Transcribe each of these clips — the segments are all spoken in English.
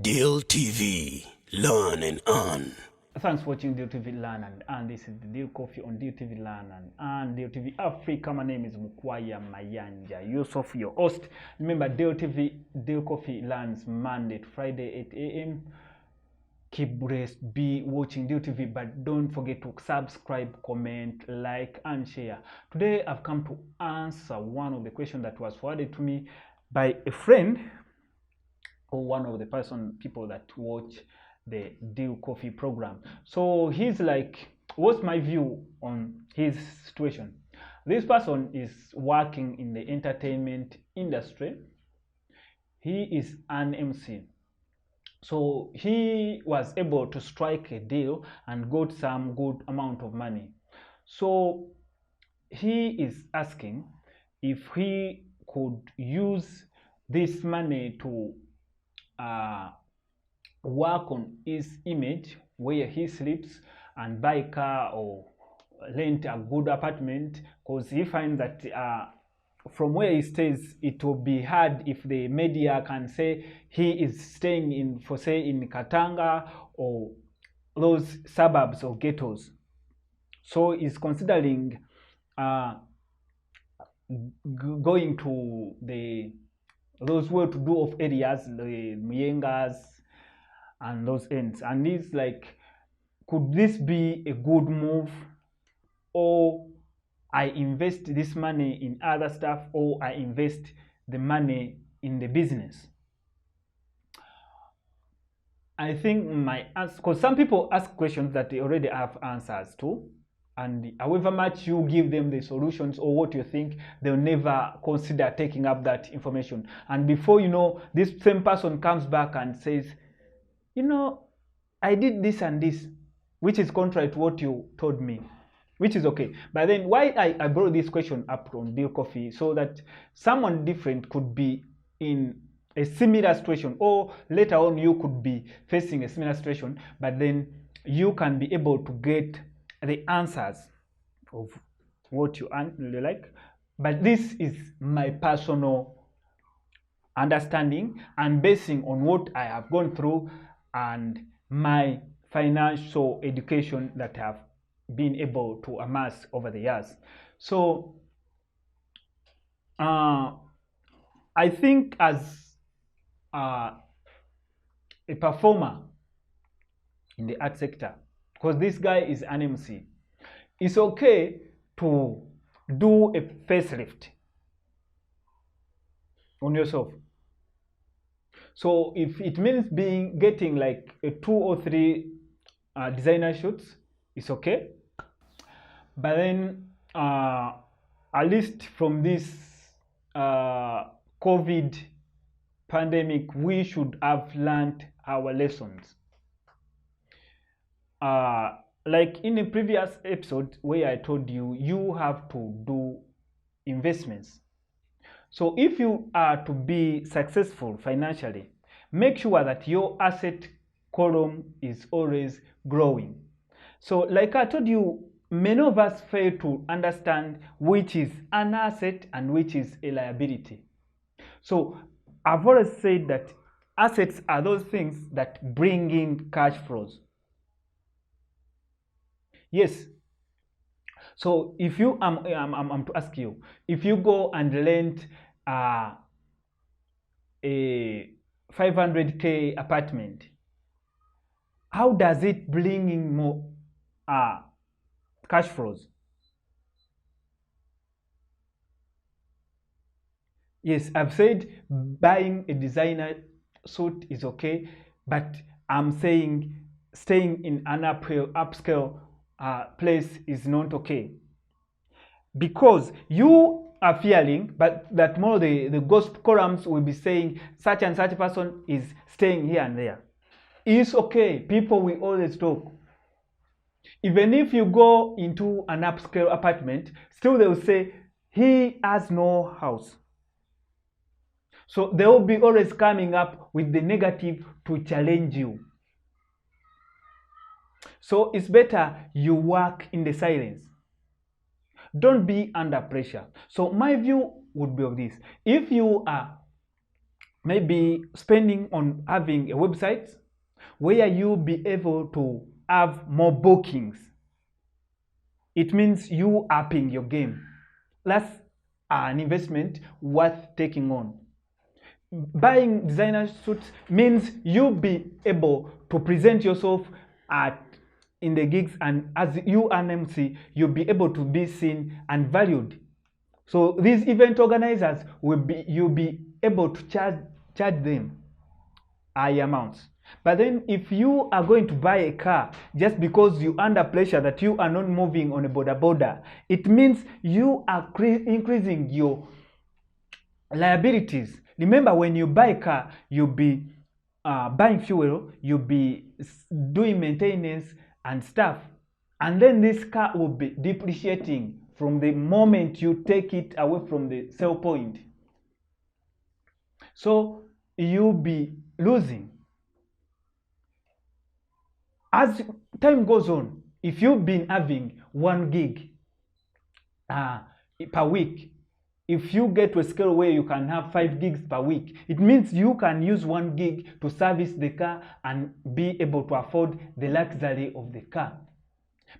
Deal TV, learn and earn. Thanks for watching Deal TV Learn and Earn. This is the Deal Coffee on Deal TV Learn and Earn. Deal TV Africa. My name is Mukwaya Mayanja, Yusuf, your host. Remember, Deal TV, Deal Coffee learns Monday to Friday, 8 a.m. Keep blessed, be watching Deal TV, but don't forget to subscribe, comment, like, and share. Today, I've come to answer one of the questions that was forwarded to me by a friend or one of the people that watch the Deal Coffee program. So he's like, what's my view on his situation? This person is working in the entertainment industry. He is an MC. So he was able to strike a deal and got some good amount of money. So he is asking if he could use this money to work on his image, where he sleeps, and buy a car or rent a good apartment, because he finds that from where he stays, it will be hard if the media can say he is staying in, for say, in Katanga or those suburbs or ghettos. So he's considering going to those well-to-do of areas, the Muyengas and those ends. And he's like, could this be a good move, or I invest this money in other stuff, or I invest the money in the business? I think my answer, because some people ask questions that they already have answers to, and however much you give them the solutions or what you think, they'll never consider taking up that information. And before you know, this same person comes back and says, you know, I did this and this, which is contrary to what you told me, which is okay. But then why I brought this question up on Deal Coffee, so that someone different could be in a similar situation, or later on you could be facing a similar situation, but then you can be able to get the answers of what you like. But this is my personal understanding and basing on what I have gone through and my financial education that I have been able to amass over the years. So I think as a performer in the art sector, because this guy is an MC, it's okay to do a facelift on yourself. So if it means getting like a 2 or 3 designer shoots, it's okay. But then at least from this COVID pandemic, we should have learned our lessons. Like in a previous episode where I told you, you have to do investments. So if you are to be successful financially, make sure that your asset column is always growing. So like I told you, many of us fail to understand which is an asset and which is a liability. So I've always said that assets are those things that bring in cash flows. Yes. So if you I'm to ask you, if you go and rent a 500k apartment, how does it bring in more cash flows? Yes, I've said buying a designer suit is okay, but I'm saying staying in an upscale place is not okay, because you are fearing, but that more the ghost columns will be saying such and such person is staying here and there. It's okay, people will always talk. Even if you go into an upscale apartment, still they will say he has no house. So they will be always coming up with the negative to challenge you. So it's better you work in the silence. Don't be under pressure. So my view would be of this: if you are maybe spending on having a website where you'll be able to have more bookings. It means you upping your game. That's an investment worth taking on. Buying designer suits means you'll be able to present yourself in the gigs, and as you an MC, you'll be able to be seen and valued. So these event organizers you'll be able to charge them high amounts. But then if you are going to buy a car just because you're under pressure that you are not moving on a border, it means you are increasing your liabilities. Remember, when you buy a car, you'll be buying fuel, you'll be doing maintenance and stuff. And then this car will be depreciating from the moment you take it away from the sell point. So you'll be losing. As time goes on, if you've been having 1 gig per week, if you get to a scale where you can have 5 gigs per week, it means you can use 1 gig to service the car and be able to afford the luxury of the car.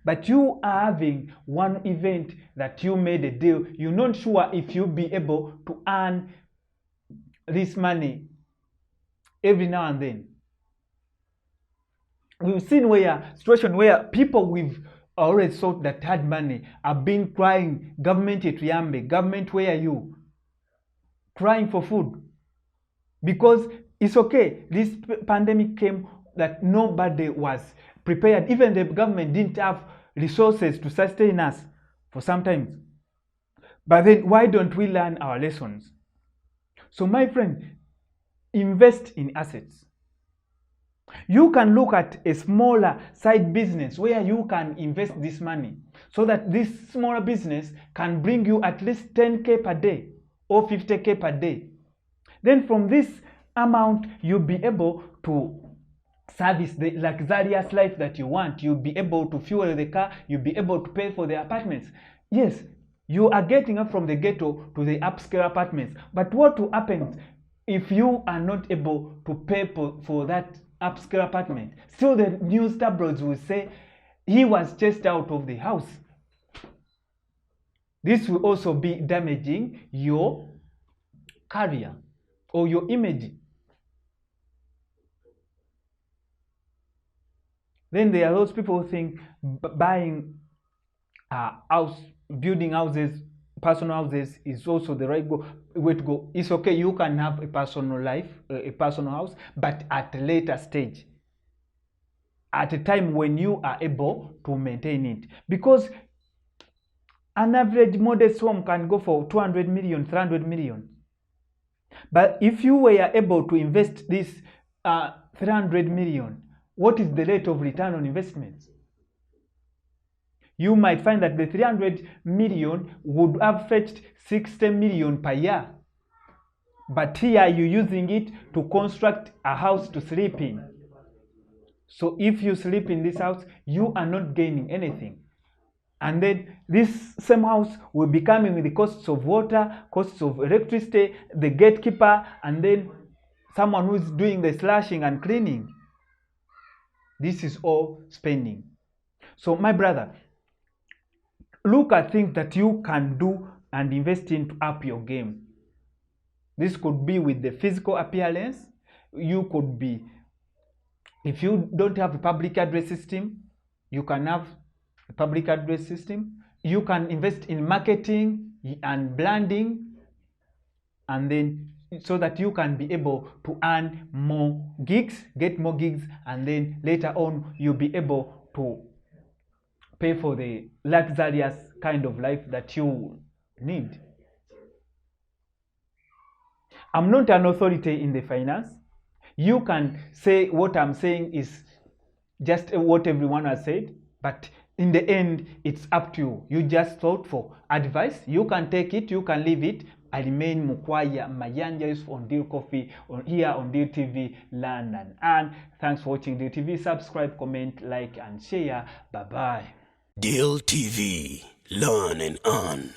But you are having one event that you made a deal, you're not sure if you'll be able to earn this money every now and then. We've seen situation where people we've always thought that had money have been crying, government etuyambe, government where are you? Crying for food. Because it's okay, this pandemic came that nobody was prepared. Even the government didn't have resources to sustain us for some time. But then why don't we learn our lessons? So my friend, invest in assets. You can look at a smaller side business where you can invest this money so that this smaller business can bring you at least 10K per day or 50K per day. Then from this amount, you'll be able to service the luxurious life that you want. You'll be able to fuel the car. You'll be able to pay for the apartments. Yes, you are getting up from the ghetto to the upscale apartments. But what will happen if you are not able to pay for that upscale apartment? Still, the news tabloids will say he was chased out of the house. This will also be damaging your career or your image. Then there are those people who think buying building houses, personal houses is also the right way to go. It's okay, you can have a personal life, a personal house, but at a later stage, at a time when you are able to maintain it. Because an average modest home can go for 200 million, 300 million. But if you were able to invest this 300 million, what is the rate of return on investments? You might find that the 300 million would have fetched 60 million per year. But here you're using it to construct a house to sleep in. So if you sleep in this house, you are not gaining anything. And then this same house will be coming with the costs of water, costs of electricity, the gatekeeper, and then someone who is doing the slashing and cleaning. This is all spending. So my brother, look at things that you can do and invest in to up your game. This could be with the physical appearance. You could be, if you don't have a public address system, you can have a public address system. You can invest in marketing and branding, and then so that you can be able to earn more gigs, get more gigs, and then later on you'll be able to pay for the luxurious kind of life that you need. I'm not an authority in the finance. You can say what I'm saying is just what everyone has said, but in the end, it's up to you. You just thought for advice. You can take it, you can leave it. I remain Mukwaya Mayanja on Deal Coffee here on Deal TV London. And thanks for watching Deal TV. Subscribe, comment, like, and share. Bye-bye. Deal TV. Learn and earn.